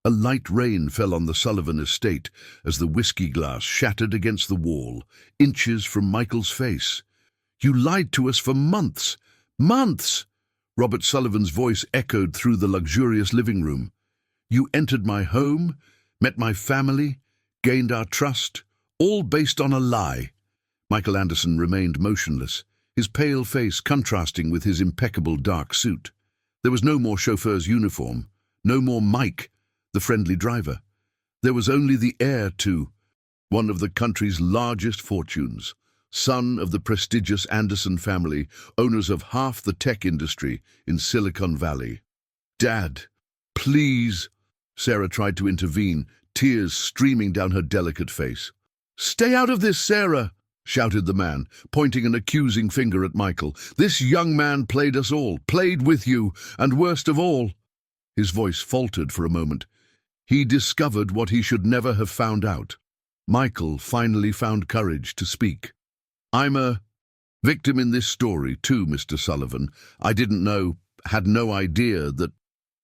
A light rain fell on the Sullivan estate as the whiskey glass shattered against the wall, inches from Michael's face. "You lied to us for months! Months!" Robert Sullivan's voice echoed through the luxurious living room. "You entered my home, met my family, gained our trust, all based on a lie." Michael Anderson remained motionless, his pale face contrasting with his impeccable dark suit. There was no more chauffeur's uniform, no more Mike, the friendly driver. There was only the heir to one of the country's largest fortunes, son of the prestigious Anderson family, owners of half the tech industry in Silicon Valley. "Dad, please," Sarah tried to intervene, tears streaming down her delicate face. "Stay out of this, Sarah," shouted the man, pointing an accusing finger at Michael. "This young man played us all, played with you, and worst of all—" His voice faltered for a moment. He discovered what he should never have found out. Michael finally found courage to speak. "I'm a victim in this story too, Mr. Sullivan. I didn't know, had no idea that—"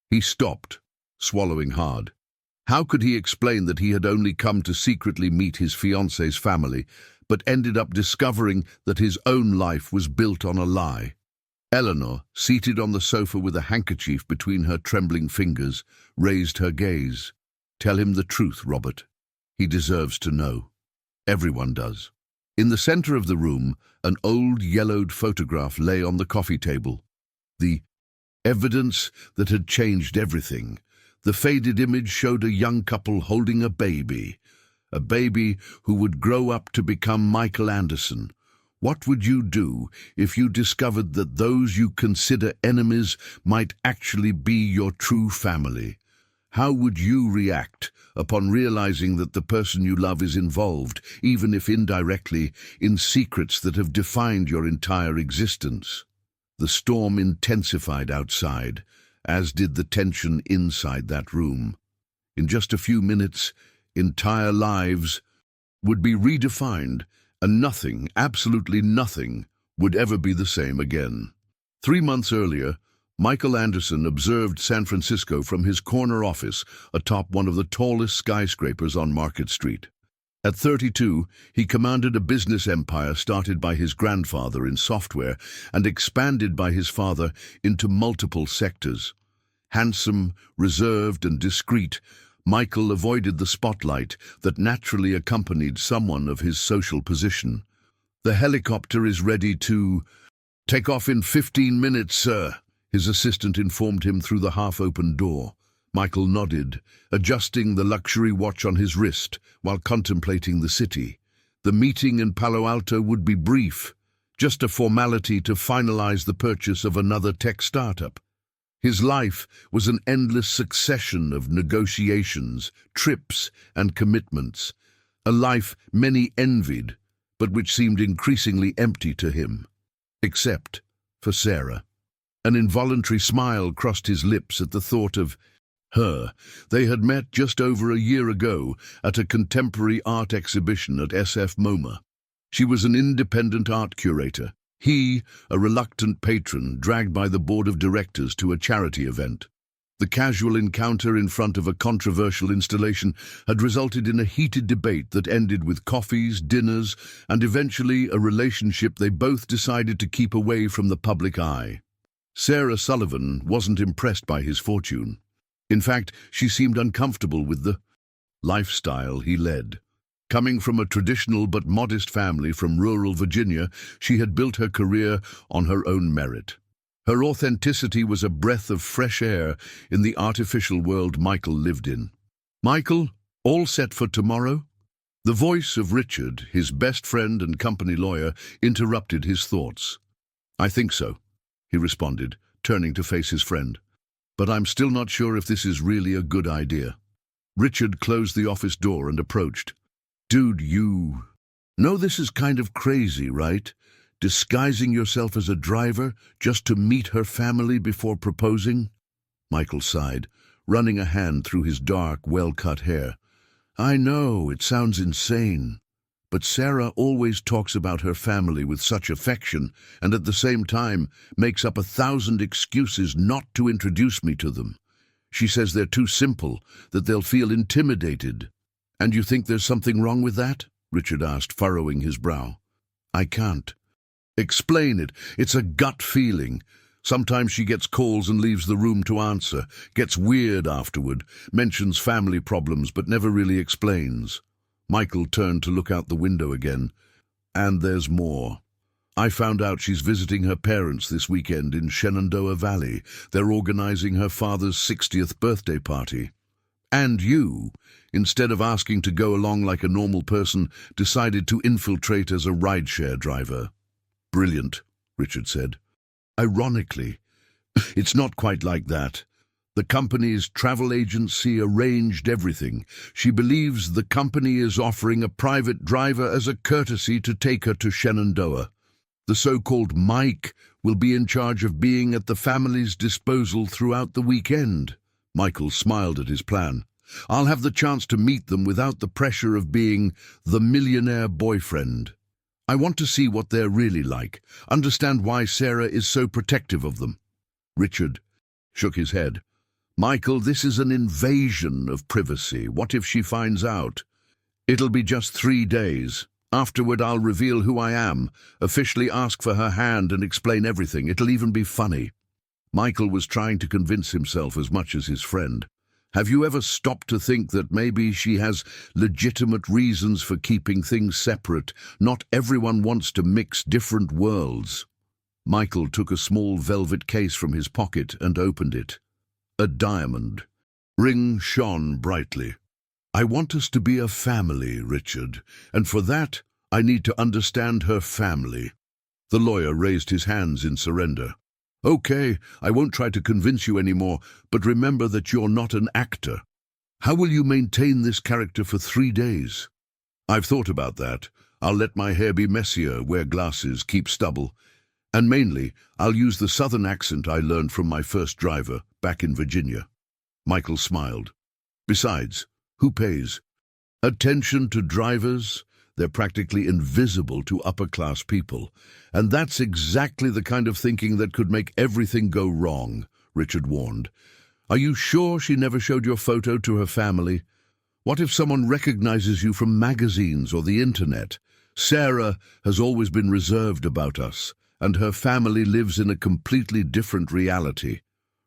He stopped, swallowing hard. How could he explain that he had only come to secretly meet his fiancée's family, but ended up discovering that his own life was built on a lie? Eleanor, seated on the sofa with a handkerchief between her trembling fingers, raised her gaze. "Tell him the truth, Robert. He deserves to know. Everyone does." In the center of the room, an old yellowed photograph lay on the coffee table. The evidence that had changed everything. The faded image showed a young couple holding a baby who would grow up to become Michael Anderson. What would you do if you discovered that those you consider enemies might actually be your true family? How would you react upon realizing that the person you love is involved, even if indirectly, in secrets that have defined your entire existence? The storm intensified outside, as did the tension inside that room. In just a few minutes, entire lives would be redefined, and nothing, absolutely nothing, would ever be the same again. 3 months earlier, Michael Anderson observed San Francisco from his corner office atop one of the tallest skyscrapers on Market Street. At 32, he commanded a business empire started by his grandfather in software and expanded by his father into multiple sectors. Handsome, reserved, and discreet, Michael avoided the spotlight that naturally accompanied someone of his social position. "The helicopter is ready to take off in 15 minutes, sir," his assistant informed him through the half-open door. Michael nodded, adjusting the luxury watch on his wrist while contemplating the city. The meeting in Palo Alto would be brief, just a formality to finalize the purchase of another tech startup. His life was an endless succession of negotiations, trips, and commitments, a life many envied, but which seemed increasingly empty to him. Except for Sarah. An involuntary smile crossed his lips at the thought of her. They had met just over a year ago at a contemporary art exhibition at SF MoMA. She was an independent art curator. He, a reluctant patron dragged by the board of directors to a charity event. The casual encounter in front of a controversial installation had resulted in a heated debate that ended with coffees, dinners, and eventually a relationship they both decided to keep away from the public eye. Sarah Sullivan wasn't impressed by his fortune. In fact, she seemed uncomfortable with the lifestyle he led. Coming from a traditional but modest family from rural Virginia, she had built her career on her own merit. Her authenticity was a breath of fresh air in the artificial world Michael lived in. "Michael, all set for tomorrow?" The voice of Richard, his best friend and company lawyer, interrupted his thoughts. "I think so," he responded, turning to face his friend. "But I'm still not sure if this is really a good idea." Richard closed the office door and approached. "Dude, you know this is kind of crazy, right? Disguising yourself as a driver just to meet her family before proposing?" Michael sighed, running a hand through his dark, well-cut hair. "I know, it sounds insane. But Sarah always talks about her family with such affection and at the same time makes up 1,000 excuses not to introduce me to them. She says they're too simple, that they'll feel intimidated. And you think there's something wrong with that? Richard asked, furrowing his brow. I can't. Explain it. It's a gut feeling. Sometimes she gets calls and leaves the room to answer, gets weird afterward, mentions family problems but never really explains. Michael turned to look out the window again. And there's more. I found out she's visiting her parents this weekend in Shenandoah Valley. They're organizing her father's 60th birthday party. And you, instead of asking to go along like a normal person, decided to infiltrate as a rideshare driver. Brilliant, Richard said. Ironically, it's not quite like that. The company's travel agency arranged everything. She believes the company is offering a private driver as a courtesy to take her to Shenandoah. The so-called Mike will be in charge of being at the family's disposal throughout the weekend. Michael smiled at his plan. I'll have the chance to meet them without the pressure of being the millionaire boyfriend. I want to see what they're really like, understand why Sarah is so protective of them. Richard shook his head. Michael, this is an invasion of privacy. What if she finds out? It'll be just 3 days. Afterward, I'll reveal who I am, officially ask for her hand and explain everything. It'll even be funny. Michael was trying to convince himself as much as his friend. Have you ever stopped to think that maybe she has legitimate reasons for keeping things separate? Not everyone wants to mix different worlds. Michael took a small velvet case from his pocket and opened it. A diamond. Ring shone brightly. I want us to be a family, Richard, and for that, I need to understand her family. The lawyer raised his hands in surrender. Okay, I won't try to convince you anymore, but remember that you're not an actor. How will you maintain this character for 3 days? I've thought about that. I'll let my hair be messier, wear glasses, keep stubble. And mainly, I'll use the southern accent I learned from my first driver, back in Virginia. Michael smiled. Besides, who pays? Attention to drivers? They're practically invisible to upper-class people. And that's exactly the kind of thinking that could make everything go wrong, Richard warned. Are you sure she never showed your photo to her family? What if someone recognizes you from magazines or the internet? Sarah has always been reserved about us, and her family lives in a completely different reality.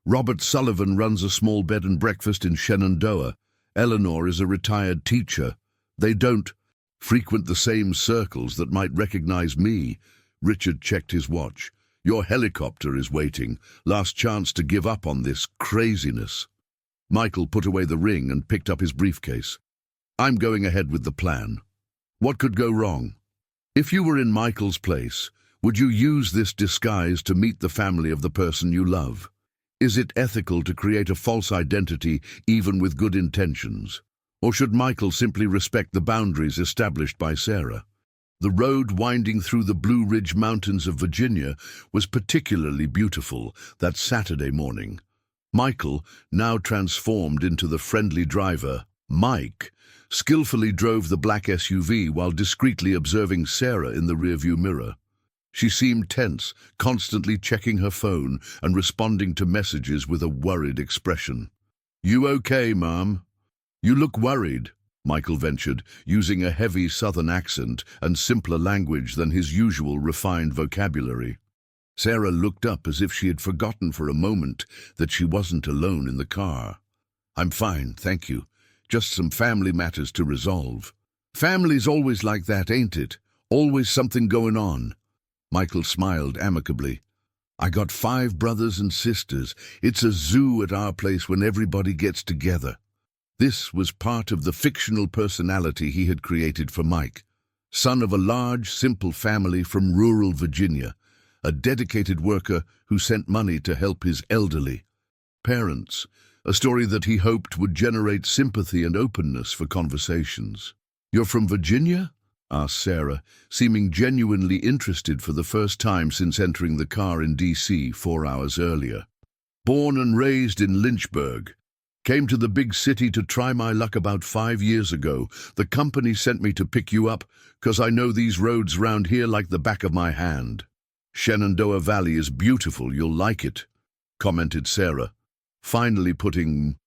Robert Sullivan runs a small bed and breakfast in Shenandoah. Eleanor is a retired teacher. They don't frequent the same circles that might recognize me. Richard checked his watch. Your helicopter is waiting. Last chance to give up on this craziness. Michael put away the ring and picked up his briefcase. I'm going ahead with the plan. What could go wrong? If you were in Michael's place, would you use this disguise to meet the family of the person you love? Is it ethical to create a false identity even with good intentions? Or should Michael simply respect the boundaries established by Sarah? The road winding through the Blue Ridge Mountains of Virginia was particularly beautiful that Saturday morning. Michael, now transformed into the friendly driver, Mike, skillfully drove the black SUV while discreetly observing Sarah in the rearview mirror. She seemed tense, constantly checking her phone and responding to messages with a worried expression. You okay, Mom? You look worried, Michael ventured, using a heavy southern accent and simpler language than his usual refined vocabulary. Sarah looked up as if she had forgotten for a moment that she wasn't alone in the car. I'm fine, thank you. Just some family matters to resolve. Family's always like that, ain't it? Always something going on. Michael smiled amicably. I got 5 brothers and sisters. It's a zoo at our place when everybody gets together. This was part of the fictional personality he had created for Mike, son of a large, simple family from rural Virginia, a dedicated worker who sent money to help his elderly parents, a story that he hoped would generate sympathy and openness for conversations. You're from Virginia? Asked Sarah, seeming genuinely interested for the first time since entering the car in D.C. 4 hours earlier. Born and raised in Lynchburg. Came to the big city to try my luck about 5 years ago. The company sent me to pick you up, 'cause I know these roads round here like the back of my hand. Shenandoah Valley is beautiful, you'll like it, commented Sarah. finally putting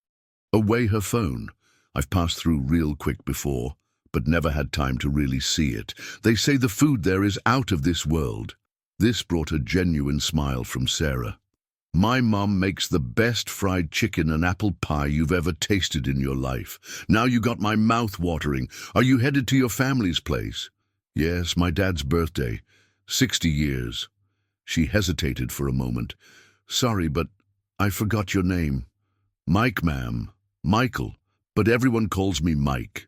away her phone. I've passed through real quick before, but never had time to really see it. They say the food there is out of this world. This brought a genuine smile from Sarah. My mom makes the best fried chicken and apple pie you've ever tasted in your life. Now you got my mouth watering. Are you headed to your family's place? Yes, my dad's birthday. 60 years. She hesitated for a moment. Sorry, but I forgot your name. Mike, ma'am. Michael, but everyone calls me Mike.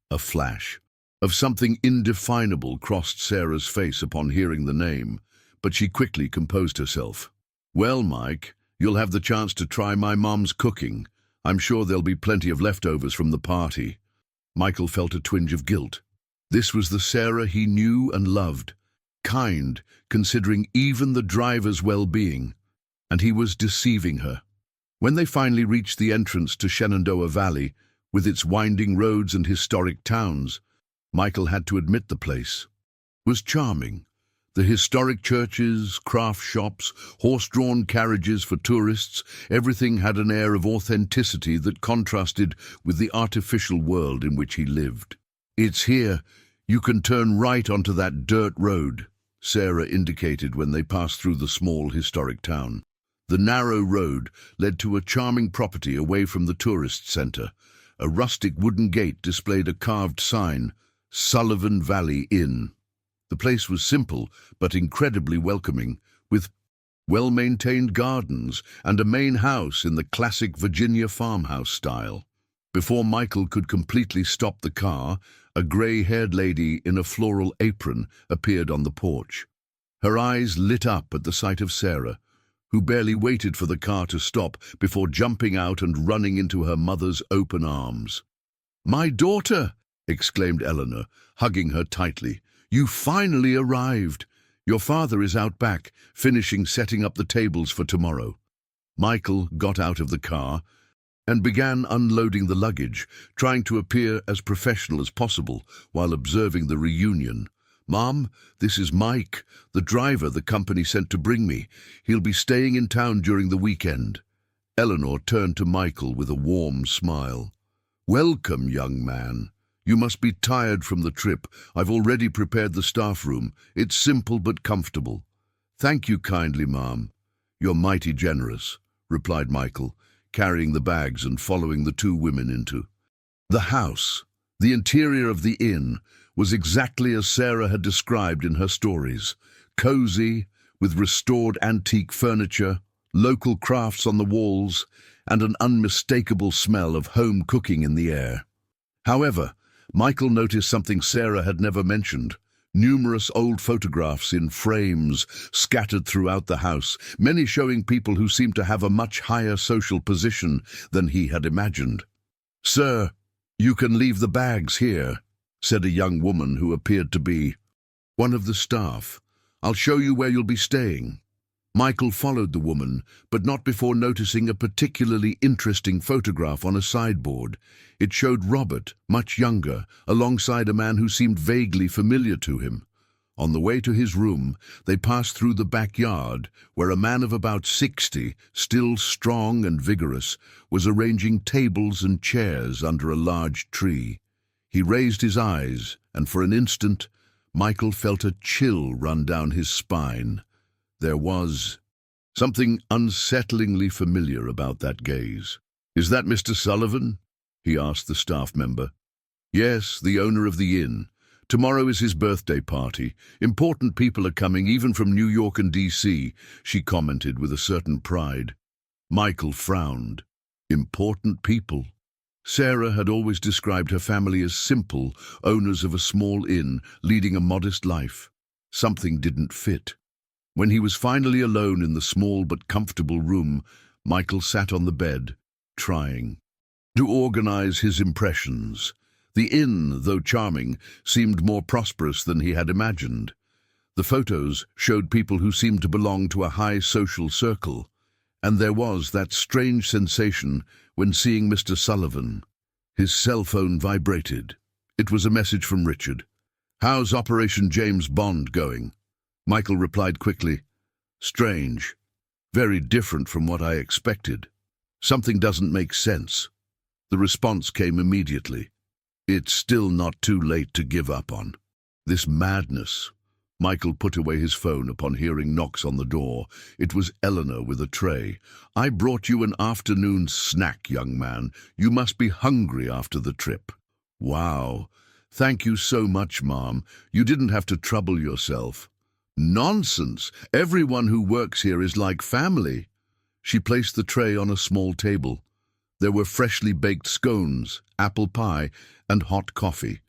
A flash of something indefinable crossed Sarah's face upon hearing the name, but she quickly composed herself. Well, Mike, you'll have the chance to try my mom's cooking. I'm sure there'll be plenty of leftovers from the party. Michael felt a twinge of guilt. This was the Sarah he knew and loved, kind, considering even the driver's well-being, and he was deceiving her. When they finally reached the entrance to Shenandoah Valley, with its winding roads and historic towns, Michael had to admit the place was charming. The historic churches, craft shops, horse-drawn carriages for tourists, everything had an air of authenticity that contrasted with the artificial world in which he lived. It's here. You can turn right onto that dirt road, Sarah indicated when they passed through the small historic town. The narrow road led to a charming property away from the tourist center. A rustic wooden gate displayed a carved sign, Sullivan Valley Inn. The place was simple but incredibly welcoming, with well-maintained gardens and a main house in the classic Virginia farmhouse style. Before Michael could completely stop the car, a gray-haired lady in a floral apron appeared on the porch. Her eyes lit up at the sight of Sarah, who barely waited for the car to stop before jumping out and running into her mother's open arms. "My daughter!" exclaimed Eleanor, hugging her tightly. "You finally arrived. Your father is out back, finishing setting up the tables for tomorrow." Michael got out of the car and began unloading the luggage, trying to appear as professional as possible while observing the reunion. "Mom, this is Mike, the driver the company sent to bring me. He'll be staying in town during the weekend." Eleanor turned to Michael with a warm smile. "Welcome, young man. You must be tired from the trip. I've already prepared the staff room. It's simple but comfortable." "Thank you kindly, Mom. You're mighty generous," replied Michael, carrying the bags and following the two women into the house. The interior of the inn was exactly as Sarah had described in her stories. Cozy, with restored antique furniture, local crafts on the walls, and an unmistakable smell of home cooking in the air. However, Michael noticed something Sarah had never mentioned: numerous old photographs in frames scattered throughout the house, many showing people who seemed to have a much higher social position than he had imagined. "Sir, you can leave the bags here," said a young woman who appeared to be one of the staff. "I'll show you where you'll be staying." Michael followed the woman, but not before noticing a particularly interesting photograph on a sideboard. It showed Robert, much younger, alongside a man who seemed vaguely familiar to him. On the way to his room, they passed through the backyard, where a man of about 60, still strong and vigorous, was arranging tables and chairs under a large tree. He raised his eyes, and for an instant, Michael felt a chill run down his spine. There was something unsettlingly familiar about that gaze. "Is that Mr. Sullivan?" he asked the staff member. "Yes, the owner of the inn. Tomorrow is his birthday party. Important people are coming, even from New York and D.C., she commented with a certain pride. Michael frowned. Important people. Sarah had always described her family as simple, owners of a small inn, leading a modest life. Something didn't fit. When he was finally alone in the small but comfortable room, Michael sat on the bed, trying to organize his impressions. The inn, though charming, seemed more prosperous than he had imagined. The photos showed people who seemed to belong to a high social circle, and there was that strange sensation when seeing Mr. Sullivan. His cell phone vibrated. It was a message from Richard. "How's Operation James Bond going?" Michael replied quickly, "Strange. Very different from what I expected." Something doesn't make sense. The response came immediately. It's still not too late to give up on this madness. Michael put away his phone upon hearing knocks on the door. It was Eleanor with a tray. "I brought you an afternoon snack, young man. You must be hungry after the trip." "Wow. Thank you so much, Mom. You didn't have to trouble yourself." "Nonsense. Everyone who works here is like family." She placed the tray on a small table. There were freshly baked scones, apple pie, and hot coffee.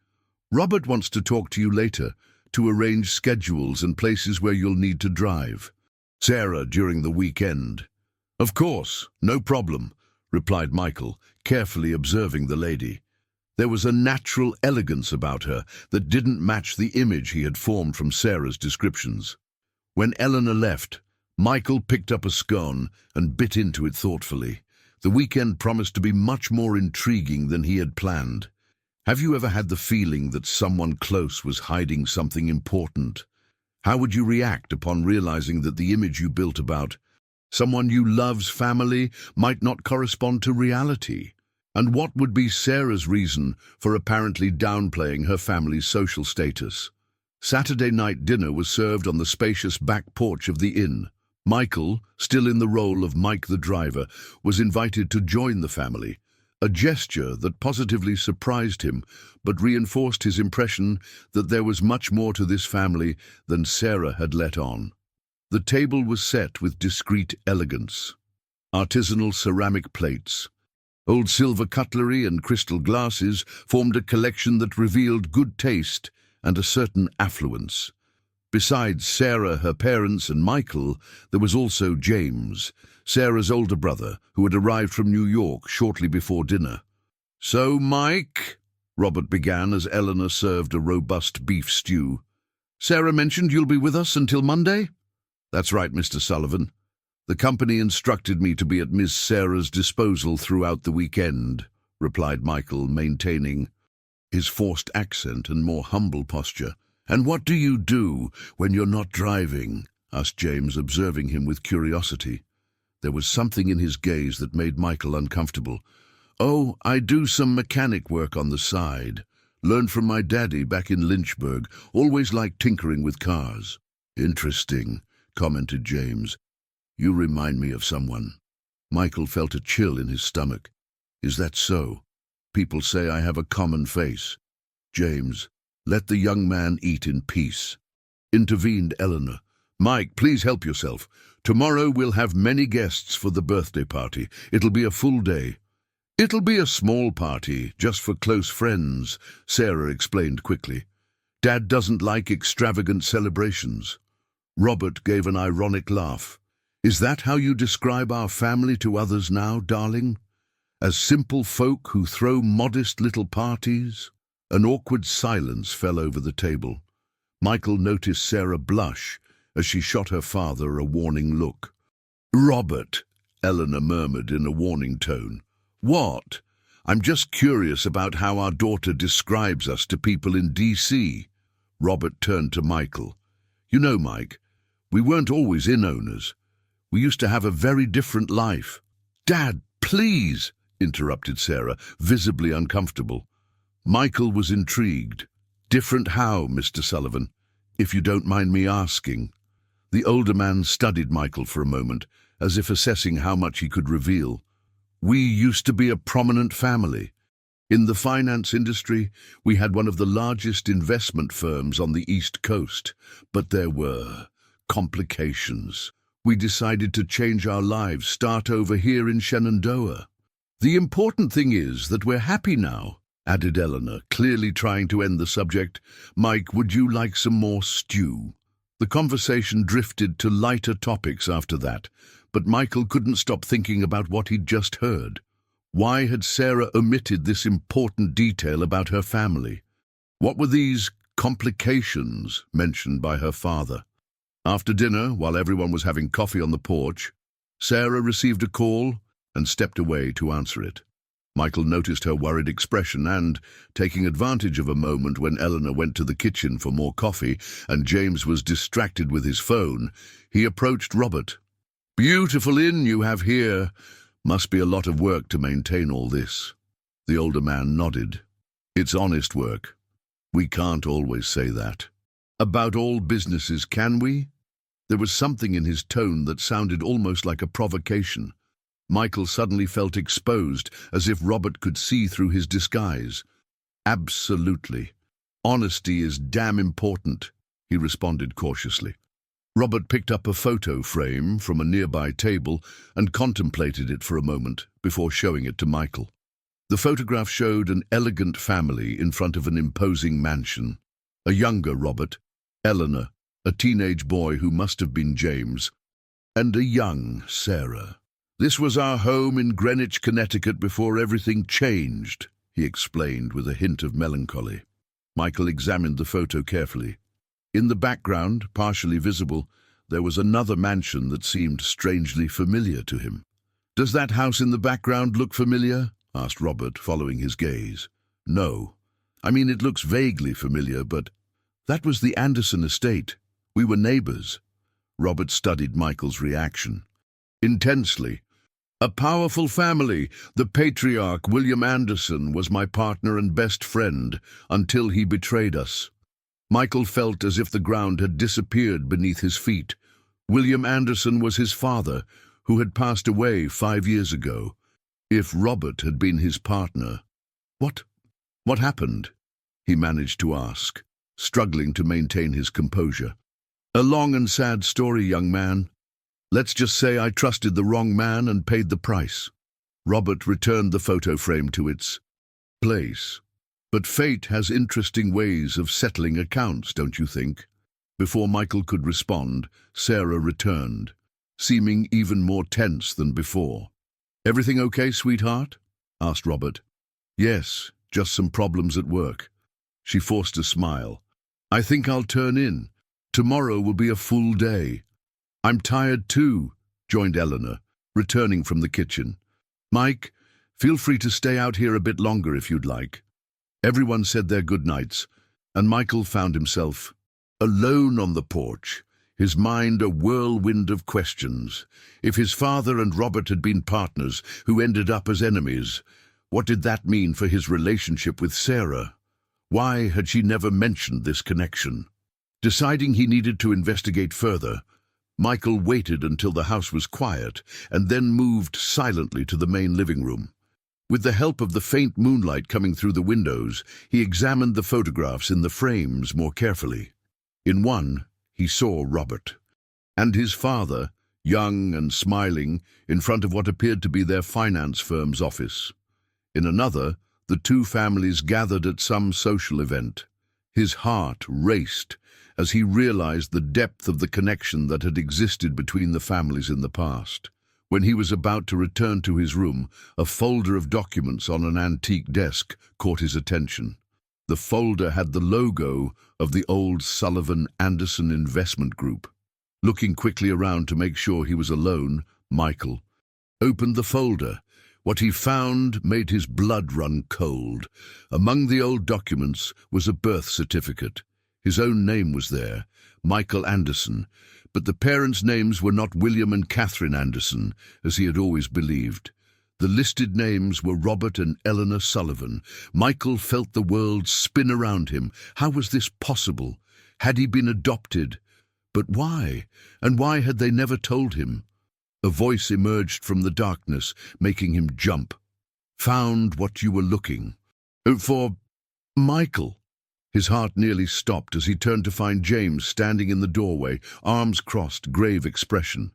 "Robert wants to talk to you later, to arrange schedules and places where you'll need to drive. Sarah during the weekend." "Of course, no problem," replied Michael, carefully observing the lady. There was a natural elegance about her that didn't match the image he had formed from Sarah's descriptions. When Eleanor left, Michael picked up a scone and bit into it thoughtfully. The weekend promised to be much more intriguing than he had planned. Have you ever had the feeling that someone close was hiding something important? How would you react upon realizing that the image you built about someone you love's family might not correspond to reality? And what would be Sarah's reason for apparently downplaying her family's social status? Saturday night dinner was served on the spacious back porch of the inn. Michael, still in the role of Mike the driver, was invited to join the family, a gesture that positively surprised him but reinforced his impression that there was much more to this family than Sarah had let on. The table was set with discreet elegance. Artisanal ceramic plates, old silver cutlery and crystal glasses formed a collection that revealed good taste and a certain affluence. Besides Sarah, her parents, and Michael, there was also James, Sarah's older brother, who had arrived from New York shortly before dinner. "So, Mike," Robert began as Eleanor served a robust beef stew, "Sarah mentioned you'll be with us until Monday?" "That's right, Mr. Sullivan. The company instructed me to be at Miss Sarah's disposal throughout the weekend," replied Michael, maintaining his forced accent and more humble posture. "And what do you do when you're not driving?" asked James, observing him with curiosity. There was something in his gaze that made Michael uncomfortable. "Oh, I do some mechanic work on the side. Learned from my daddy back in Lynchburg. Always liked tinkering with cars." "Interesting," commented James. "You remind me of someone." Michael felt a chill in his stomach. "Is that so? People say I have a common face." "James, let the young man eat in peace," intervened Eleanor. "Mike, please help yourself. Tomorrow we'll have many guests for the birthday party. It'll be a full day." "It'll be a small party, just for close friends," Sarah explained quickly. "Dad doesn't like extravagant celebrations." Robert gave an ironic laugh. "Is that how you describe our family to others now, darling? As simple folk who throw modest little parties?" An awkward silence fell over the table. Michael noticed Sarah blush as she shot her father a warning look. "Robert," Eleanor murmured in a warning tone. "What?" "I'm just curious about how our daughter describes us to people in D.C. Robert turned to Michael. "You know, Mike, we weren't always inn owners. We used to have a very different life." "Dad, please," interrupted Sarah, visibly uncomfortable. Michael was intrigued. "Different how, Mr. Sullivan, if you don't mind me asking?" The older man studied Michael for a moment, as if assessing how much he could reveal. "We used to be a prominent family. In the finance industry, we had one of the largest investment firms on the East Coast, but there were complications. We decided to change our lives, start over here in Shenandoah. The important thing is that we're happy now," added Eleanor, clearly trying to end the subject. "Mike, would you like some more stew?" The conversation drifted to lighter topics after that, but Michael couldn't stop thinking about what he'd just heard. Why had Sarah omitted this important detail about her family? What were these complications mentioned by her father? After dinner, while everyone was having coffee on the porch, Sarah received a call and stepped away to answer it. Michael noticed her worried expression and, taking advantage of a moment when Eleanor went to the kitchen for more coffee and James was distracted with his phone, he approached Robert. "Beautiful inn you have here, Must be a lot of work to maintain all this. The older man nodded. It's honest work. We can't always say that. About all businesses, can we? There was something in his tone that sounded almost like a provocation. Michael suddenly felt exposed, as if Robert could see through his disguise. Absolutely. Honesty is damn important, he responded cautiously. Robert picked up a photo frame from a nearby table and contemplated it for a moment before showing it to Michael. The photograph showed an elegant family in front of an imposing mansion. A younger Robert, Eleanor, a teenage boy who must have been James, and a young Sarah. This was our home in Greenwich, Connecticut before everything changed, he explained with a hint of melancholy. Michael examined the photo carefully. In the background, partially visible, there was another mansion that seemed strangely familiar to him. "Does that house in the background look familiar?" asked Robert, following his gaze. "No. I mean, it looks vaguely familiar, but that was the Anderson estate. We were neighbors." Robert studied Michael's reaction. "Intensely. A powerful family. The patriarch, William Anderson, was my partner and best friend until he betrayed us." Michael felt as if the ground had disappeared beneath his feet. William Anderson was his father, who had passed away 5 years ago. If Robert had been his partner, What happened? He managed to ask, struggling to maintain his composure. "A long and sad story, young man. Let's just say I trusted the wrong man and paid the price." Robert returned the photo frame to its place. "But fate has interesting ways of settling accounts, don't you think?" Before Michael could respond, Sarah returned, seeming even more tense than before. "Everything okay, sweetheart?" asked Robert. "Yes, just some problems at work." She forced a smile. "I think I'll turn in. Tomorrow will be a full day." "I'm tired too," joined Eleanor, returning from the kitchen. "Mike, feel free to stay out here a bit longer if you'd like." Everyone said their goodnights, and Michael found himself alone on the porch, his mind a whirlwind of questions. If his father and Robert had been partners who ended up as enemies, what did that mean for his relationship with Sarah? Why had she never mentioned this connection? Deciding he needed to investigate further, Michael waited until the house was quiet and then moved silently to the main living room. With the help of the faint moonlight coming through the windows, he examined the photographs in the frames more carefully. In one, he saw Robert and his father, young and smiling, in front of what appeared to be their finance firm's office. In another, the two families gathered at some social event. His heart raced as he realized the depth of the connection that had existed between the families in the past. When he was about to return to his room, a folder of documents on an antique desk caught his attention. The folder had the logo of the old Sullivan Anderson Investment Group. Looking quickly around to make sure he was alone, Michael opened the folder. What he found made his blood run cold. Among the old documents was a birth certificate. His own name was there, Michael Anderson, but the parents' names were not William and Catherine Anderson, as he had always believed. The listed names were Robert and Eleanor Sullivan. Michael felt the world spin around him. How was this possible? Had he been adopted? But why? And why had they never told him? A voice emerged from the darkness, making him jump. "Found what you were looking for, Michael." His heart nearly stopped as he turned to find James standing in the doorway, arms crossed, grave expression.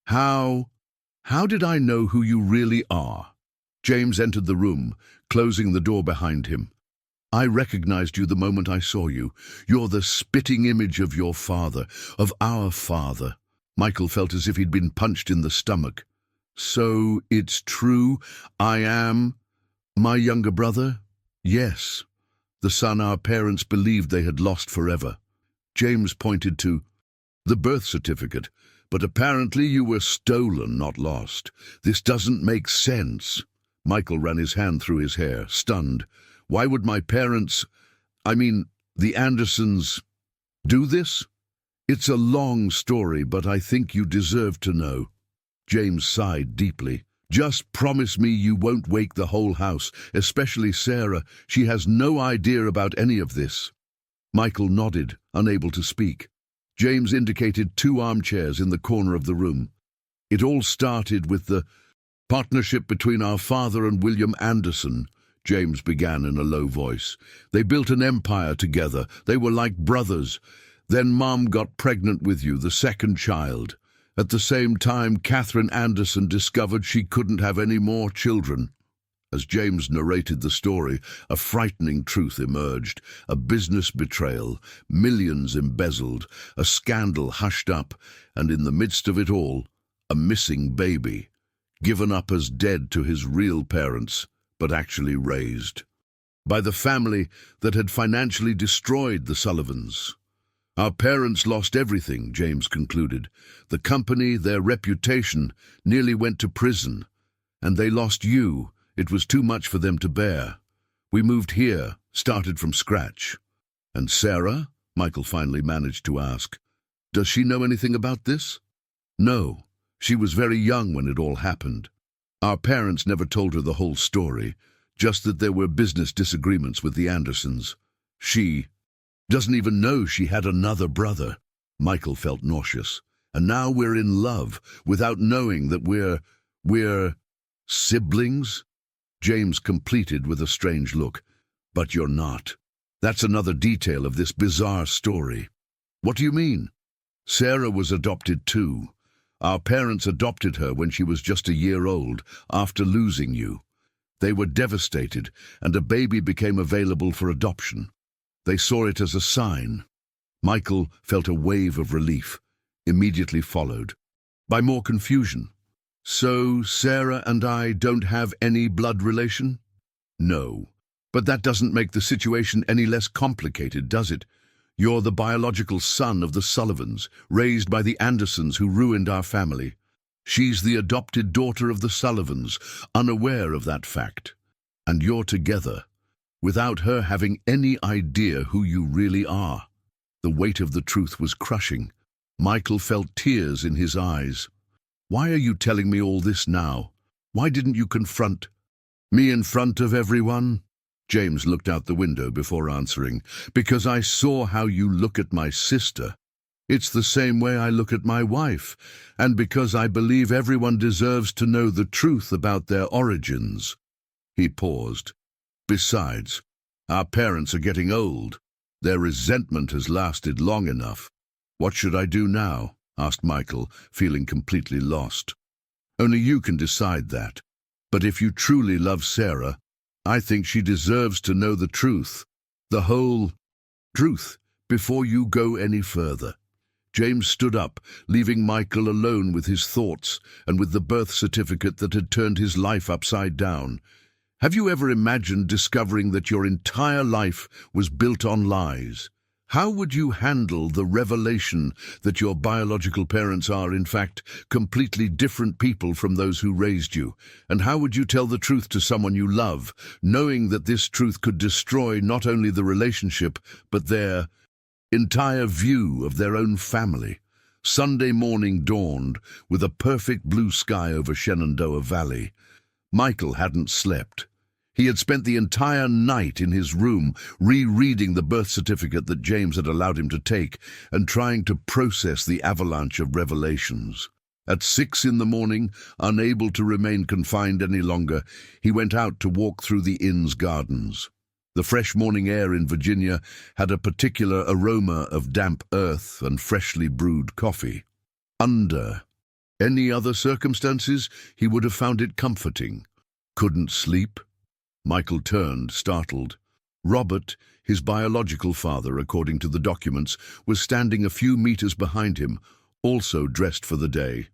How did I know who you really are?" James entered the room, closing the door behind him. "I recognized you the moment I saw you. You're the spitting image of your father, of our father." Michael felt as if he'd been punched in the stomach. "So it's true, I am my younger brother?" "Yes. The son our parents believed they had lost forever." James pointed to the birth certificate. "But apparently you were stolen, not lost. This doesn't make sense." Michael ran his hand through his hair, stunned. "Why would my parents, the Andersons, do this?" "It's a long story, but I think you deserve to know." James sighed deeply. Just promise me you won't wake the whole house, especially Sarah. She has no idea about any of this." Michael nodded, unable to speak. James indicated 2 armchairs in the corner of the room. "It all started with the partnership between our father and William Anderson," James began in a low voice. "They built an empire together. They were like brothers. Then Mom got pregnant with you, the second child. At the same time, Catherine Anderson discovered she couldn't have any more children." As James narrated the story, a frightening truth emerged: a business betrayal, millions embezzled, a scandal hushed up, and in the midst of it all, a missing baby, given up as dead to his real parents, but actually raised by the family that had financially destroyed the Sullivans. "Our parents lost everything," James concluded. "The company, their reputation, nearly went to prison. And they lost you. It was too much for them to bear. We moved here, started from scratch." "And Sarah?" Michael finally managed to ask. "Does she know anything about this?" "No. She was very young when it all happened. Our parents never told her the whole story, just that there were business disagreements with the Andersons. She doesn't even know she had another brother." Michael felt nauseous. "And now we're in love, without knowing that we're siblings?" James completed with a strange look. "But you're not. That's another detail of this bizarre story." "What do you mean?" "Sarah was adopted too. Our parents adopted her when she was just a year old, after losing you. They were devastated, and a baby became available for adoption. They saw it as a sign." Michael felt a wave of relief, immediately followed by more confusion. "So Sarah and I don't have any blood relation?" "No. But that doesn't make the situation any less complicated, does it? You're the biological son of the Sullivans, raised by the Andersons who ruined our family. She's the adopted daughter of the Sullivans, unaware of that fact. And you're together, without her having any idea who you really are." The weight of the truth was crushing. Michael felt tears in his eyes. "Why are you telling me all this now? Why didn't you confront me in front of everyone?" James looked out the window before answering. "Because I saw how you look at my sister. It's the same way I look at my wife, and because I believe everyone deserves to know the truth about their origins." He paused. "Besides, our parents are getting old. Their resentment has lasted long enough." "What should I do now?" asked Michael, feeling completely lost. "Only you can decide that. But if you truly love Sarah, I think she deserves to know the truth. The whole truth, before you go any further." James stood up, leaving Michael alone with his thoughts and with the birth certificate that had turned his life upside down. Have you ever imagined discovering that your entire life was built on lies? How would you handle the revelation that your biological parents are, in fact, completely different people from those who raised you? And how would you tell the truth to someone you love, knowing that this truth could destroy not only the relationship, but their entire view of their own family? Sunday morning dawned with a perfect blue sky over Shenandoah Valley. Michael hadn't slept. He had spent the entire night in his room rereading the birth certificate that James had allowed him to take and trying to process the avalanche of revelations. At 6 in the morning, unable to remain confined any longer, he went out to walk through the inn's gardens. The fresh morning air in Virginia had a particular aroma of damp earth and freshly brewed coffee. Under any other circumstances, he would have found it comforting. Couldn't sleep? Michael turned, startled. Robert, his biological father, according to the documents, was standing a few meters behind him, also dressed for the day.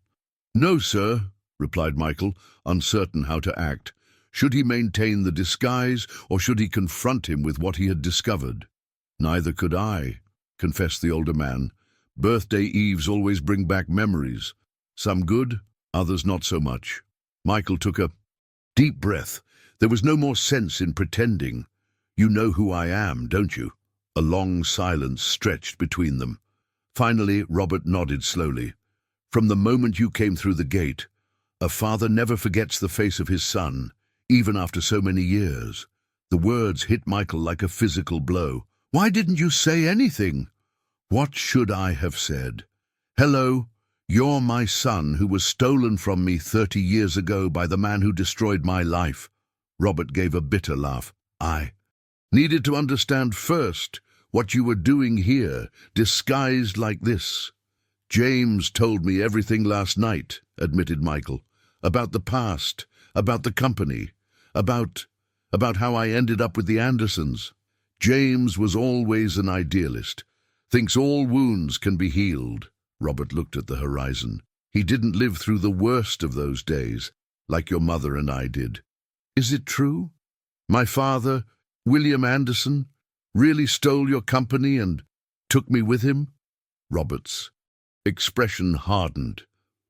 "No, sir," replied Michael, uncertain how to act. Should he maintain the disguise, or should he confront him with what he had discovered? "Neither could I," confessed the older man. "Birthday eves always bring back memories. Some good, others not so much." Michael took a deep breath. There was no more sense in pretending. "You know who I am, don't you?" A long silence stretched between them. Finally, Robert nodded slowly. "From the moment you came through the gate, A father never forgets the face of his son, even after so many years. The words hit Michael like a physical blow. Why didn't you say anything? What should I have said? Hello, you're my son who was stolen from me 30 years ago by the man who destroyed my life. Robert gave a bitter laugh. I needed to understand first what you were doing here, disguised like this. James told me everything last night, admitted Michael. About the past, about the company, about how I ended up with the Andersons. James was always an idealist, thinks all wounds can be healed. Robert looked at the horizon. He didn't live through the worst of those days, like your mother and I did. Is it true? My father, William Anderson, really stole your company and took me with him? Robert's expression hardened.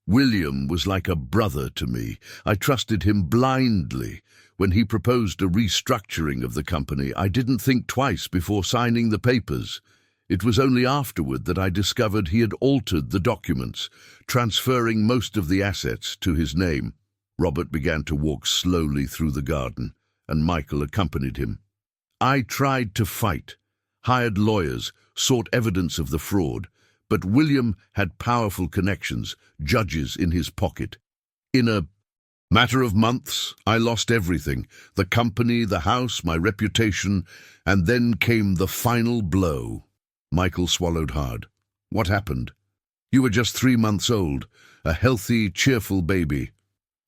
William was like a brother to me. I trusted him blindly. When he proposed a restructuring of the company, I didn't think twice before signing the papers. It was only afterward that I discovered he had altered the documents, transferring most of the assets to his name. Robert began to walk slowly through the garden, and Michael accompanied him. I tried to fight, hired lawyers, sought evidence of the fraud, but William had powerful connections, judges in his pocket. In a matter of months, I lost everything, the company, the house, my reputation, and then came the final blow. Michael swallowed hard. What happened? You were just 3 months old, a healthy, cheerful baby.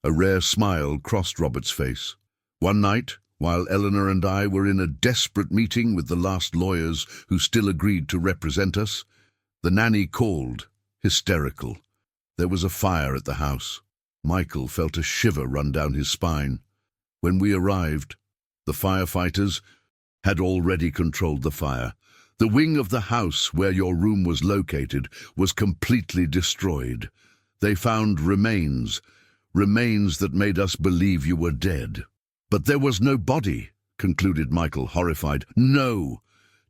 A rare smile crossed Robert's face. One night, while Eleanor and I were in a desperate meeting with the last lawyers who still agreed to represent us, the nanny called, hysterical. There was a fire at the house. Michael felt a shiver run down his spine. When we arrived, the firefighters had already controlled the fire. The wing of the house where your room was located was completely destroyed. They found remains that made us believe you were dead. But there was no body, concluded Michael, horrified. No,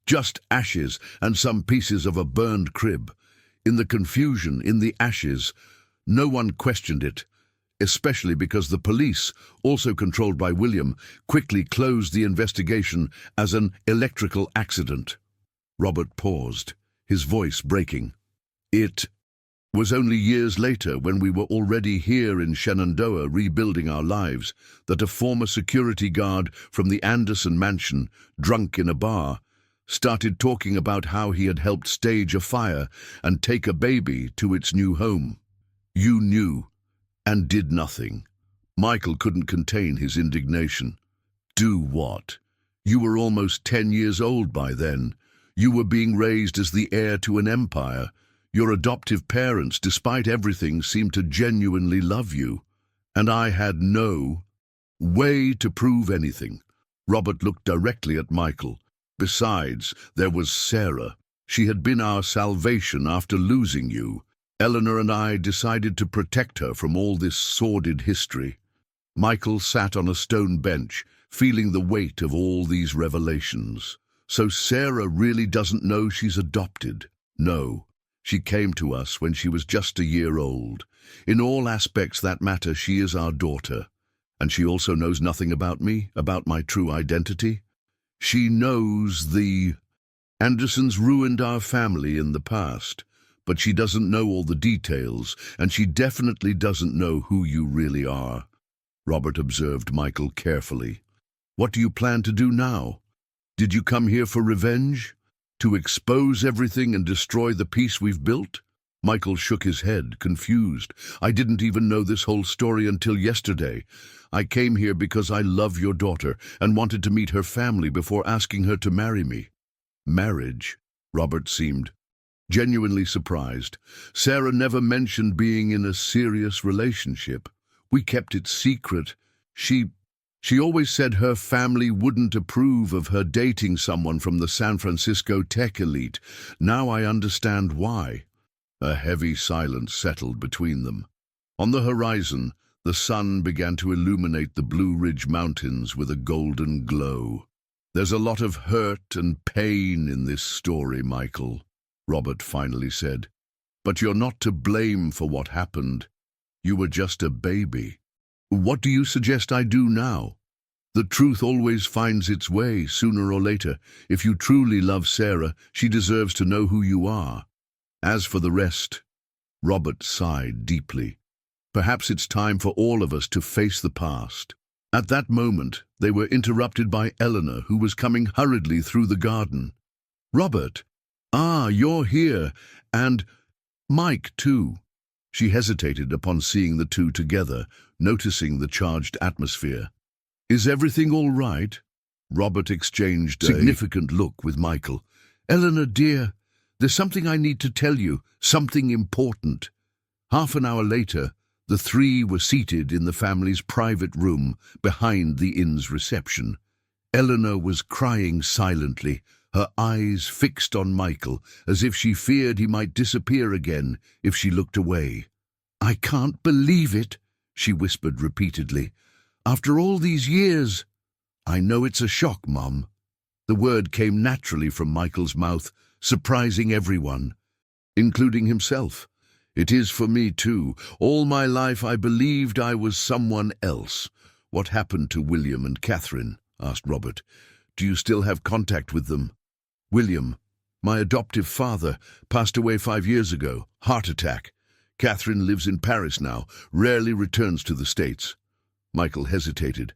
just ashes and some pieces of a burned crib. In the confusion, in the ashes, no one questioned it, especially because the police, also controlled by William, quickly closed the investigation as an electrical accident. Robert paused, his voice breaking. It was only years later, when we were already here in Shenandoah rebuilding our lives, that a former security guard from the Anderson mansion, drunk in a bar, started talking about how he had helped stage a fire and take a baby to its new home. You knew and did nothing. Michael couldn't contain his indignation. Do what? You were almost 10 years old by then. You were being raised as the heir to an empire. Your adoptive parents, despite everything, seemed to genuinely love you. And I had no way to prove anything. Robert looked directly at Michael. Besides, there was Sarah. She had been our salvation after losing you. Eleanor and I decided to protect her from all this sordid history. Michael sat on a stone bench, feeling the weight of all these revelations. So Sarah really doesn't know she's adopted? No. She came to us when she was just a year old. In all aspects that matter, she is our daughter. And she also knows nothing about me, about my true identity. She knows the Andersons ruined our family in the past, but she doesn't know all the details, and she definitely doesn't know who you really are. Robert observed Michael carefully. What do you plan to do now? Did you come here for revenge? To expose everything and destroy the peace we've built? Michael shook his head, confused. I didn't even know this whole story until yesterday. I came here because I love your daughter and wanted to meet her family before asking her to marry me. Marriage? Robert seemed genuinely surprised. Sarah never mentioned being in a serious relationship. We kept it secret. She always said her family wouldn't approve of her dating someone from the San Francisco tech elite. Now I understand why. A heavy silence settled between them. On the horizon, the sun began to illuminate the Blue Ridge Mountains with a golden glow. There's a lot of hurt and pain in this story, Michael, Robert finally said. But you're not to blame for what happened. You were just a baby. What do you suggest I do now? The truth always finds its way, sooner or later. If you truly love Sarah, she deserves to know who you are. As for the rest, Robert sighed deeply. Perhaps it's time for all of us to face the past. At that moment, they were interrupted by Eleanor, who was coming hurriedly through the garden. Robert, you're here, and Mike, too. She hesitated upon seeing the two together, noticing the charged atmosphere. Is everything all right? Robert exchanged a significant look with Michael. Eleanor, dear, there's something I need to tell you, something important. Half an hour later, the three were seated in the family's private room behind the inn's reception. Eleanor was crying silently, her eyes fixed on Michael, as if she feared he might disappear again if she looked away. I can't believe it, she whispered repeatedly. After all these years. I know it's a shock, Mum. The word came naturally from Michael's mouth, surprising everyone, including himself. It is for me, too. All my life I believed I was someone else. What happened to William and Catherine? Asked Robert. Do you still have contact with them? William, my adoptive father, passed away 5 years ago. Heart attack. Catherine lives in Paris now, rarely returns to the States. Michael hesitated.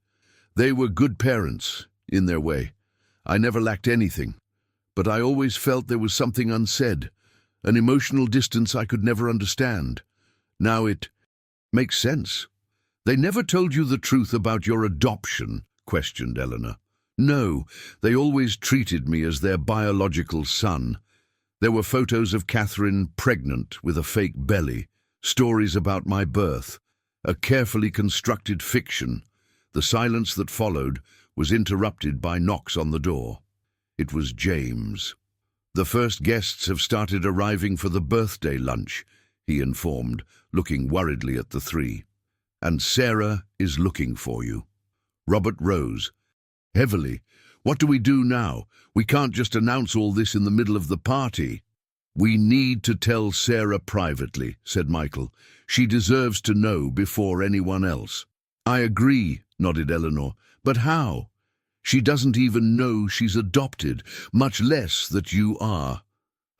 They were good parents, in their way. I never lacked anything, but I always felt there was something unsaid, an emotional distance I could never understand. Now it makes sense. They never told you the truth about your adoption, questioned Eleanor. No, they always treated me as their biological son. There were photos of Catherine pregnant with a fake belly, stories about my birth, a carefully constructed fiction. The silence that followed was interrupted by knocks on the door. It was James. The first guests have started arriving for the birthday lunch, he informed, looking worriedly at the three. And Sarah is looking for you. Robert rose. Heavily. What do we do now? We can't just announce all this in the middle of the party. We need to tell Sarah privately, said Michael. She deserves to know before anyone else. I agree, nodded Eleanor. But how? She doesn't even know she's adopted, much less that you are.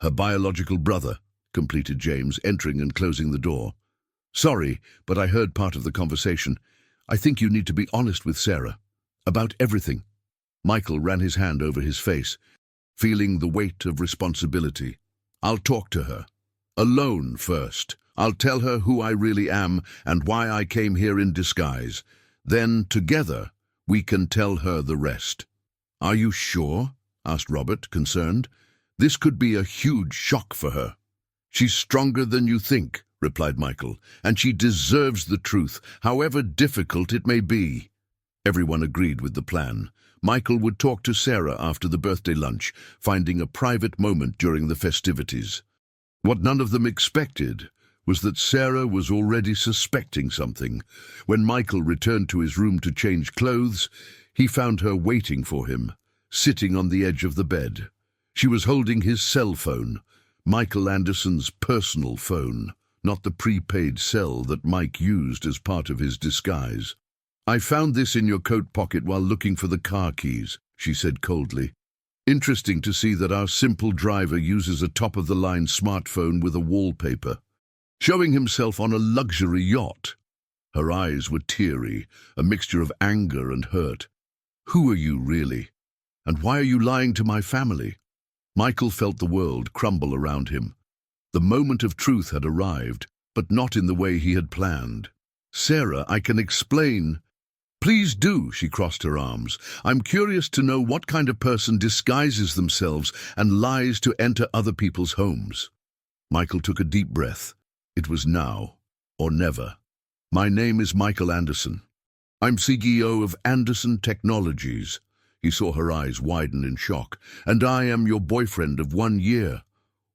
Her biological brother, completed James, entering and closing the door. Sorry, but I heard part of the conversation. I think you need to be honest with Sarah. About everything. Michael ran his hand over his face, feeling the weight of responsibility. I'll talk to her. Alone first. I'll tell her who I really am and why I came here in disguise. Then, together, we can tell her the rest. Are you sure? Asked Robert, concerned. This could be a huge shock for her. She's stronger than you think, replied Michael, and she deserves the truth, however difficult it may be. Everyone agreed with the plan. Michael would talk to Sarah after the birthday lunch, finding a private moment during the festivities. What none of them expected was that Sarah was already suspecting something. When Michael returned to his room to change clothes, he found her waiting for him, sitting on the edge of the bed. She was holding his cell phone, Michael Anderson's personal phone, not the prepaid cell that Mike used as part of his disguise. I found this in your coat pocket while looking for the car keys, she said coldly. Interesting to see that our simple driver uses a top-of-the-line smartphone with a wallpaper, showing himself on a luxury yacht. Her eyes were teary, a mixture of anger and hurt. Who are you, really? And why are you lying to my family? Michael felt the world crumble around him. The moment of truth had arrived, but not in the way he had planned. Sarah, I can explain. Please do, she crossed her arms. I'm curious to know what kind of person disguises themselves and lies to enter other people's homes. Michael took a deep breath. It was now or never. My name is Michael Anderson. I'm CEO of Anderson Technologies. He saw her eyes widen in shock. And I am your boyfriend of 1 year.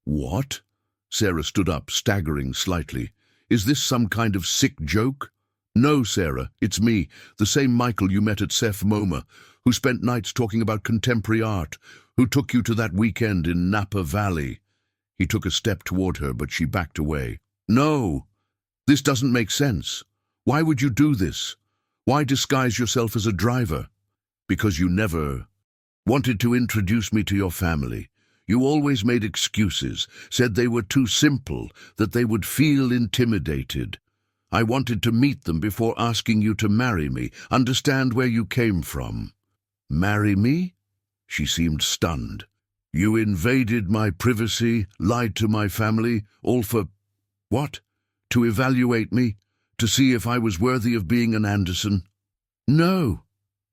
What? Sarah stood up, staggering slightly. Is this some kind of sick joke? No, Sarah, it's me, the same Michael you met at Seth MoMA, who spent nights talking about contemporary art, who took you to that weekend in Napa Valley. He took a step toward her, but she backed away. No, This doesn't make sense. Why would you do this? Why disguise yourself as a driver? Because you never wanted to introduce me to your family. You always made excuses, said they were too simple, that they would feel intimidated. I wanted to meet them before asking you to marry me, understand where you came from. Marry me? She seemed stunned. You invaded my privacy, lied to my family, all for what? To evaluate me? To see if I was worthy of being an Anderson? No,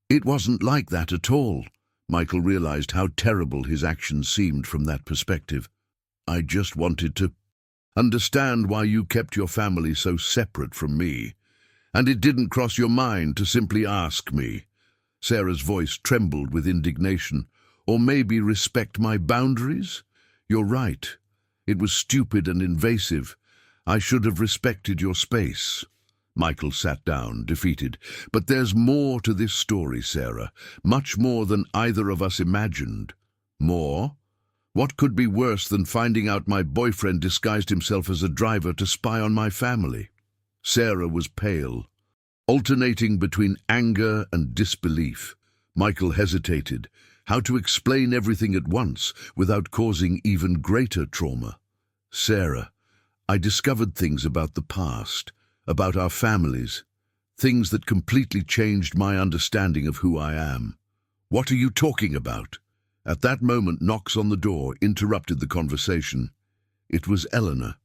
it wasn't like that at all. Michael realized how terrible his actions seemed from that perspective. I just wanted to understand why you kept your family so separate from me. And it didn't cross your mind to simply ask me. Sarah's voice trembled with indignation. Or maybe respect my boundaries? You're right. It was stupid and invasive. I should have respected your space. Michael sat down, defeated. But there's more to this story, Sarah. Much more than either of us imagined. More? What could be worse than finding out my boyfriend disguised himself as a driver to spy on my family? Sarah was pale, alternating between anger and disbelief. Michael hesitated. How to explain everything at once without causing even greater trauma? Sarah, I discovered things about the past, about our families, things that completely changed my understanding of who I am. What are you talking about? At that moment, knocks on the door interrupted the conversation. It was Eleanor.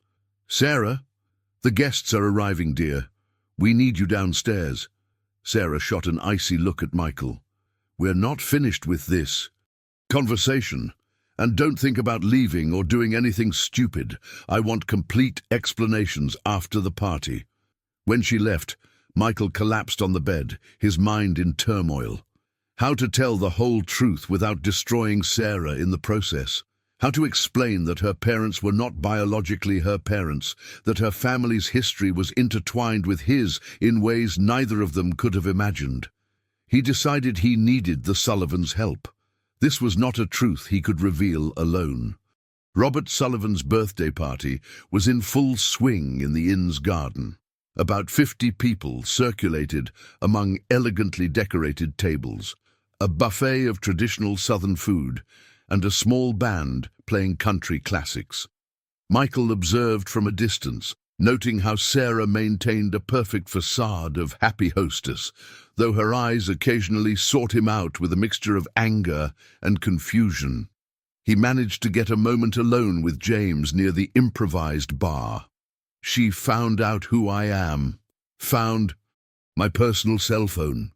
Sarah, the guests are arriving, dear. We need you downstairs. Sarah shot an icy look at Michael. We're not finished with this conversation. And don't think about leaving or doing anything stupid. I want complete explanations after the party. When she left, Michael collapsed on the bed, his mind in turmoil. How to tell the whole truth without destroying Sarah in the process? How to explain that her parents were not biologically her parents, that her family's history was intertwined with his in ways neither of them could have imagined? He decided he needed the Sullivans' help. This was not a truth he could reveal alone. Robert Sullivan's birthday party was in full swing in the inn's garden. About 50 people circulated among elegantly decorated tables, a buffet of traditional Southern food, and a small band playing country classics. Michael observed from a distance, noting how Sarah maintained a perfect facade of happy hostess, though her eyes occasionally sought him out with a mixture of anger and confusion. He managed to get a moment alone with James near the improvised bar. She found out who I am. Found my personal cell phone.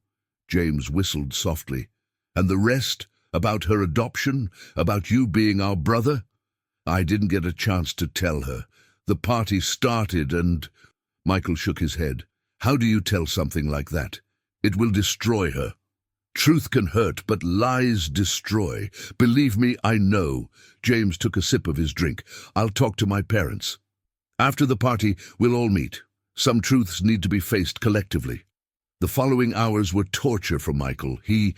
James whistled softly. And the rest, about her adoption, about you being our brother? I didn't get a chance to tell her. The party started and... Michael shook his head. How do you tell something like that? It will destroy her. Truth can hurt, but lies destroy. Believe me, I know. James took a sip of his drink. I'll talk to my parents. After the party, we'll all meet. Some truths need to be faced collectively. The following hours were torture for Michael. He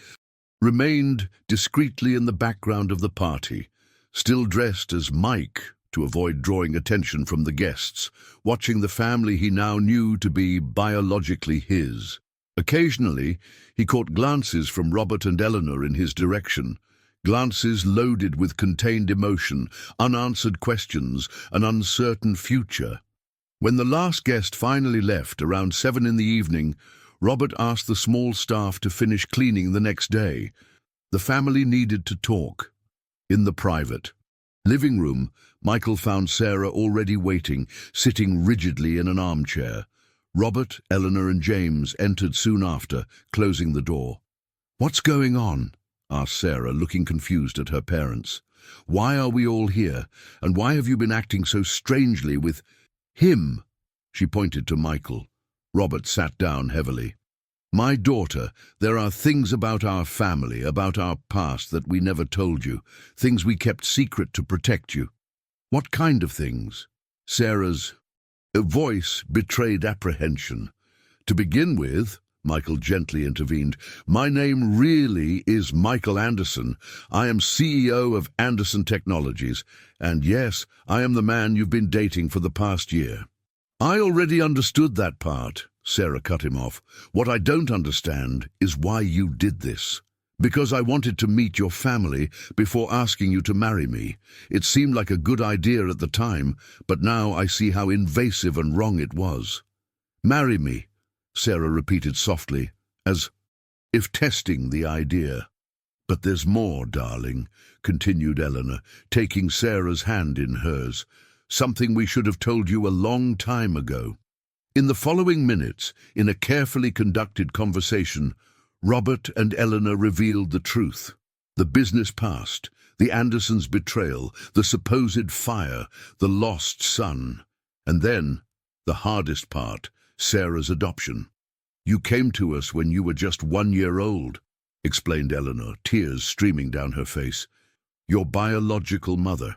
remained discreetly in the background of the party, still dressed as Mike to avoid drawing attention from the guests, watching the family he now knew to be biologically his. Occasionally, he caught glances from Robert and Eleanor in his direction, glances loaded with contained emotion, unanswered questions, an uncertain future. When the last guest finally left, around 7 in the evening, Robert asked the small staff to finish cleaning the next day. The family needed to talk. In the private living room, Michael found Sarah already waiting, sitting rigidly in an armchair. Robert, Eleanor, and James entered soon after, closing the door. "What's going on?" asked Sarah, looking confused at her parents. "Why are we all here, and why have you been acting so strangely with him?" She pointed to Michael. Robert sat down heavily. "My daughter, there are things about our family, about our past that we never told you, things we kept secret to protect you." "What kind of things?" Sarah's voice betrayed apprehension. "To begin with," Michael gently intervened, "my name really is Michael Anderson. I am CEO of Anderson Technologies, and yes, I am the man you've been dating for the past year." I already understood that part, Sarah cut him off. What I don't understand is why you did this. Because I wanted to meet your family before asking you to marry me. It seemed like a good idea at the time, but now I see how invasive and wrong it was. Marry me, Sarah repeated softly, as if testing the idea. But there's more, darling, continued Eleanor, taking Sarah's hand in hers. Something we should have told you a long time ago. In the following minutes, in a carefully conducted conversation, Robert and Eleanor revealed the truth. The business past, the Andersons' betrayal, the supposed fire, the lost son, and then, the hardest part, Sarah's adoption. You came to us when you were just 1 year old, explained Eleanor, tears streaming down her face. Your biological mother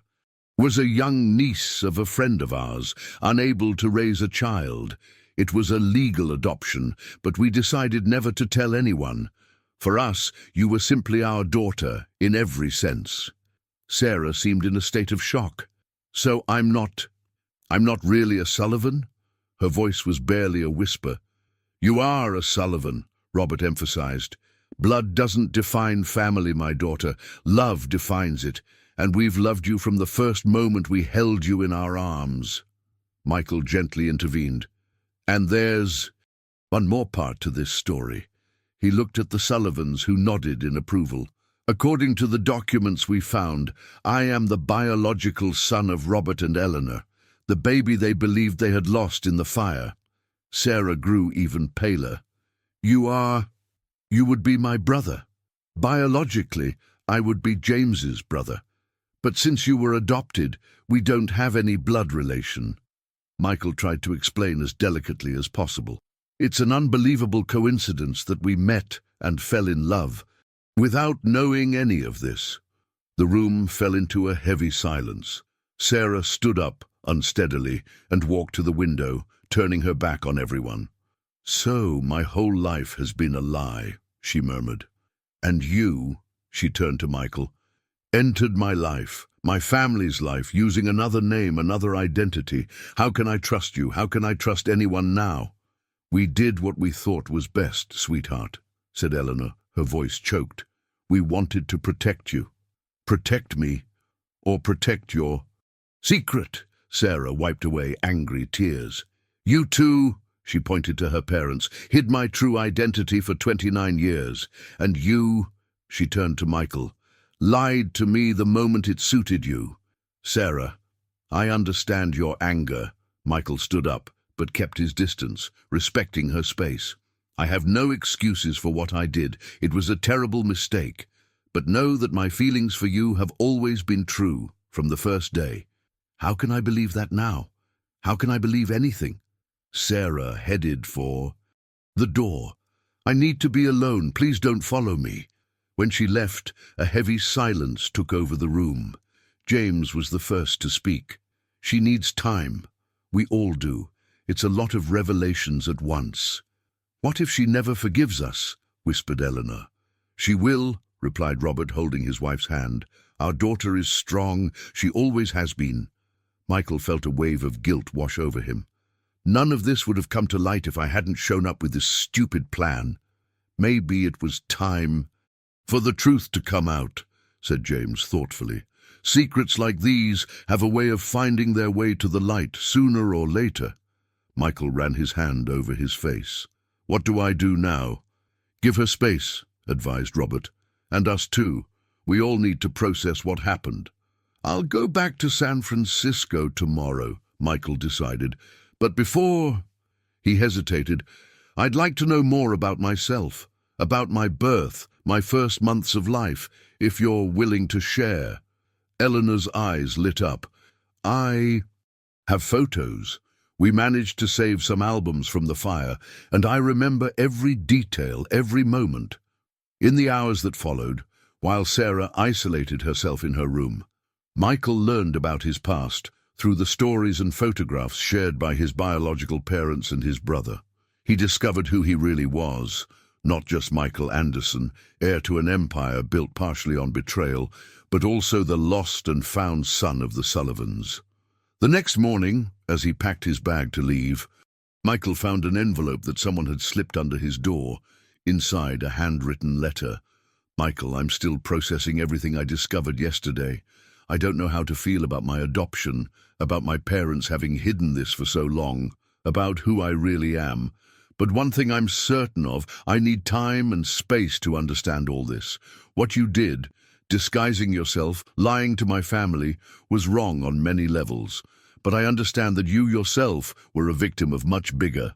was a young niece of a friend of ours, unable to raise a child. It was a legal adoption, but we decided never to tell anyone. For us, you were simply our daughter, in every sense. Sarah seemed in a state of shock. So I'm not really a Sullivan? Her voice was barely a whisper. You are a Sullivan, Robert emphasized. Blood doesn't define family, my daughter. Love defines it, and we've loved you from the first moment we held you in our arms. Michael gently intervened. And there's one more part to this story. He looked at the Sullivans, who nodded in approval. According to the documents we found, I am the biological son of Robert and Eleanor, the baby they believed they had lost in the fire. Sarah grew even paler. You would be my brother. Biologically, I would be James's brother. But since you were adopted, we don't have any blood relation. Michael tried to explain as delicately as possible. It's an unbelievable coincidence that we met and fell in love, without knowing any of this. The room fell into a heavy silence. Sarah stood up unsteadily and walked to the window, turning her back on everyone. So my whole life has been a lie, she murmured. And you, she turned to Michael, entered my life, my family's life, using another name, another identity. How can I trust you? How can I trust anyone now? We did what we thought was best, sweetheart, said Eleanor, her voice choked. We wanted to protect you. Protect me, or protect your secret. Sarah wiped away angry tears. You two, she pointed to her parents, hid my true identity for 29 years. And you, she turned to Michael, lied to me the moment it suited you. Sarah, I understand your anger. Michael stood up, but kept his distance, respecting her space. I have no excuses for what I did. It was a terrible mistake. But know that my feelings for you have always been true, from the first day. How can I believe that now? How can I believe anything? Sarah headed for the door. I need to be alone. Please don't follow me. When she left, a heavy silence took over the room. James was the first to speak. She needs time. We all do. It's a lot of revelations at once. What if she never forgives us? Whispered Eleanor. She will, replied Robert, holding his wife's hand. Our daughter is strong. She always has been. Michael felt a wave of guilt wash over him. None of this would have come to light if I hadn't shown up with this stupid plan. Maybe it was time for the truth to come out, said James thoughtfully. Secrets like these have a way of finding their way to the light sooner or later. Michael ran his hand over his face. What do I do now? Give her space, advised Robert. And us too. We all need to process what happened. I'll go back to San Francisco tomorrow, Michael decided. But before he hesitated, I'd like to know more about myself, about my birth, my first months of life, if you're willing to share. Eleanor's eyes lit up. I have photos. We managed to save some albums from the fire, and I remember every detail, every moment. In the hours that followed, while Sarah isolated herself in her room, Michael learned about his past through the stories and photographs shared by his biological parents and his brother. He discovered who he really was, not just Michael Anderson, heir to an empire built partially on betrayal, but also the lost and found son of the Sullivans. The next morning, as he packed his bag to leave, Michael found an envelope that someone had slipped under his door. Inside, a handwritten letter. Michael, I'm still processing everything I discovered yesterday. I don't know how to feel about my adoption, about my parents having hidden this for so long, about who I really am. But one thing I'm certain of, I need time and space to understand all this. What you did, disguising yourself, lying to my family, was wrong on many levels. But I understand that you yourself were a victim of much bigger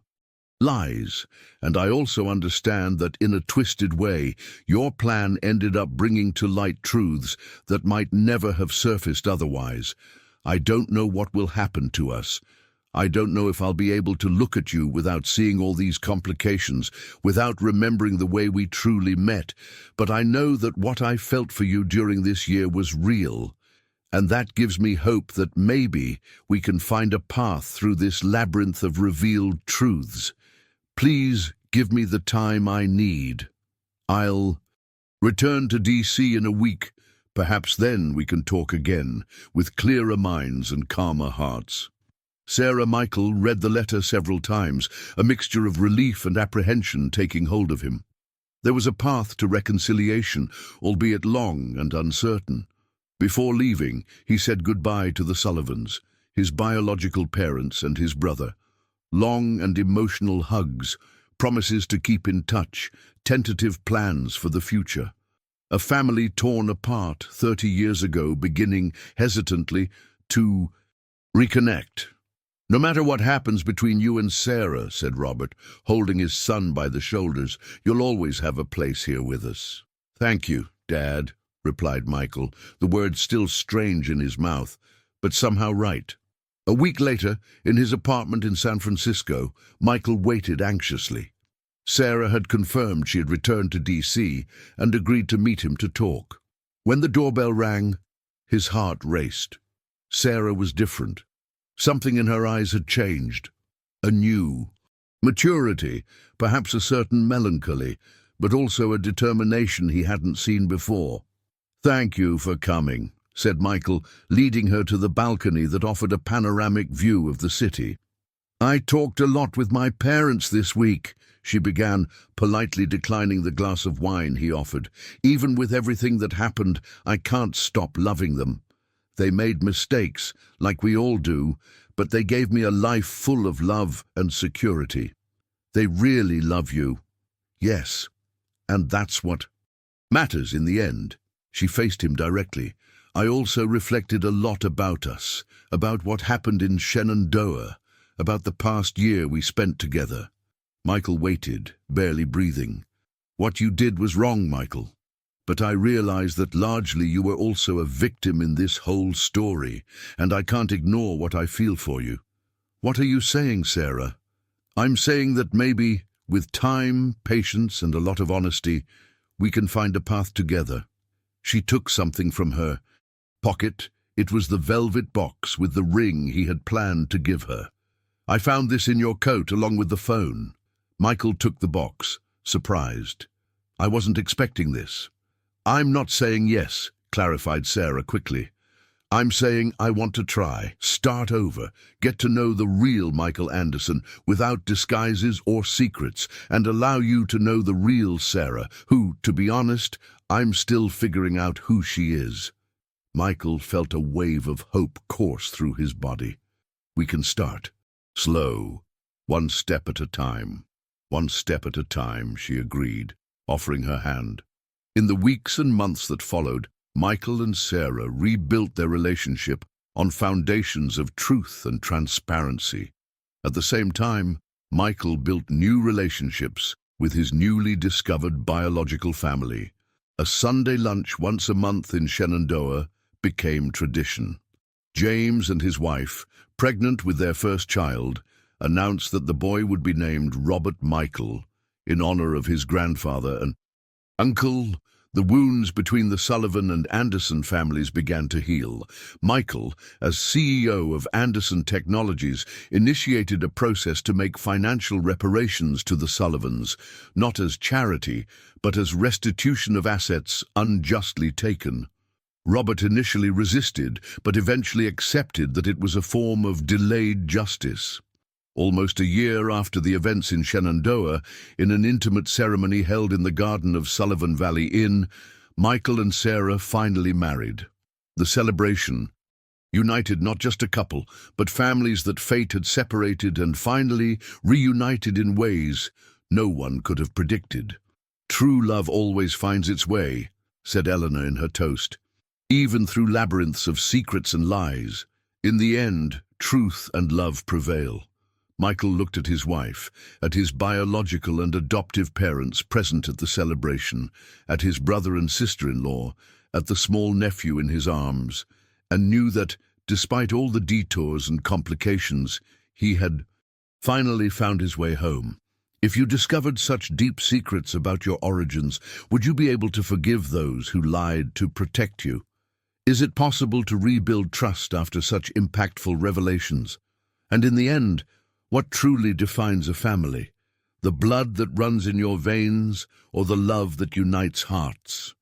lies, and I also understand that in a twisted way, your plan ended up bringing to light truths that might never have surfaced otherwise. I don't know what will happen to us. I don't know if I'll be able to look at you without seeing all these complications, without remembering the way we truly met, but I know that what I felt for you during this year was real, and that gives me hope that maybe we can find a path through this labyrinth of revealed truths. Please give me the time I need. I'll return to DC in a week. Perhaps then we can talk again, with clearer minds and calmer hearts. Sarah Michael read the letter several times, a mixture of relief and apprehension taking hold of him. There was a path to reconciliation, albeit long and uncertain. Before leaving, he said goodbye to the Sullivans, his biological parents and his brother. Long and emotional hugs, promises to keep in touch, tentative plans for the future. A family torn apart 30 years ago, beginning hesitantly to reconnect. No matter what happens between you and Sarah, said Robert, holding his son by the shoulders, you'll always have a place here with us. Thank you, Dad, replied Michael, the words still strange in his mouth, but somehow right. A week later, in his apartment in San Francisco, Michael waited anxiously. Sarah had confirmed she had returned to D.C. and agreed to meet him to talk. When the doorbell rang, his heart raced. Sarah was different. Something in her eyes had changed. A new maturity, perhaps a certain melancholy, but also a determination he hadn't seen before. "Thank you for coming," said Michael, leading her to the balcony that offered a panoramic view of the city. "I talked a lot with my parents this week," she began, politely declining the glass of wine he offered. "Even with everything that happened, I can't stop loving them. They made mistakes, like we all do, but they gave me a life full of love and security. They really love you. Yes, and that's what matters in the end." She faced him directly. "I also reflected a lot about us, about what happened in Shenandoah, about the past year we spent together." Michael waited, barely breathing. "What you did was wrong, Michael. But I realize that largely you were also a victim in this whole story, and I can't ignore what I feel for you." "What are you saying, Sarah?" "I'm saying that maybe, with time, patience, and a lot of honesty, we can find a path together." She took something from her pocket. It was the velvet box with the ring he had planned to give her. "I found this in your coat along with the phone." Michael took the box, surprised. "I wasn't expecting this." "I'm not saying yes," clarified Sarah quickly. "I'm saying I want to try, start over, get to know the real Michael Anderson without disguises or secrets, and allow you to know the real Sarah, who, to be honest, I'm still figuring out who she is." Michael felt a wave of hope course through his body. "We can start. Slow. One step at a time. One step at a time," she agreed, offering her hand. In the weeks and months that followed, Michael and Sarah rebuilt their relationship on foundations of truth and transparency. At the same time, Michael built new relationships with his newly discovered biological family. A Sunday lunch once a month in Shenandoah became tradition. James and his wife, pregnant with their first child, announced that the boy would be named Robert Michael, in honor of his grandfather and uncle. The wounds between the Sullivan and Anderson families began to heal. Michael, as CEO of Anderson Technologies, initiated a process to make financial reparations to the Sullivans, not as charity, but as restitution of assets unjustly taken. Robert initially resisted, but eventually accepted that it was a form of delayed justice. Almost a year after the events in Shenandoah, in an intimate ceremony held in the garden of Sullivan Valley Inn, Michael and Sarah finally married. The celebration united not just a couple, but families that fate had separated and finally reunited in ways no one could have predicted. "True love always finds its way," said Eleanor in her toast. "Even through labyrinths of secrets and lies, in the end, truth and love prevail." Michael looked at his wife, at his biological and adoptive parents present at the celebration, at his brother and sister-in-law, at the small nephew in his arms, and knew that, despite all the detours and complications, he had finally found his way home. If you discovered such deep secrets about your origins, would you be able to forgive those who lied to protect you? Is it possible to rebuild trust after such impactful revelations? And in the end, what truly defines a family? The blood that runs in your veins or the love that unites hearts?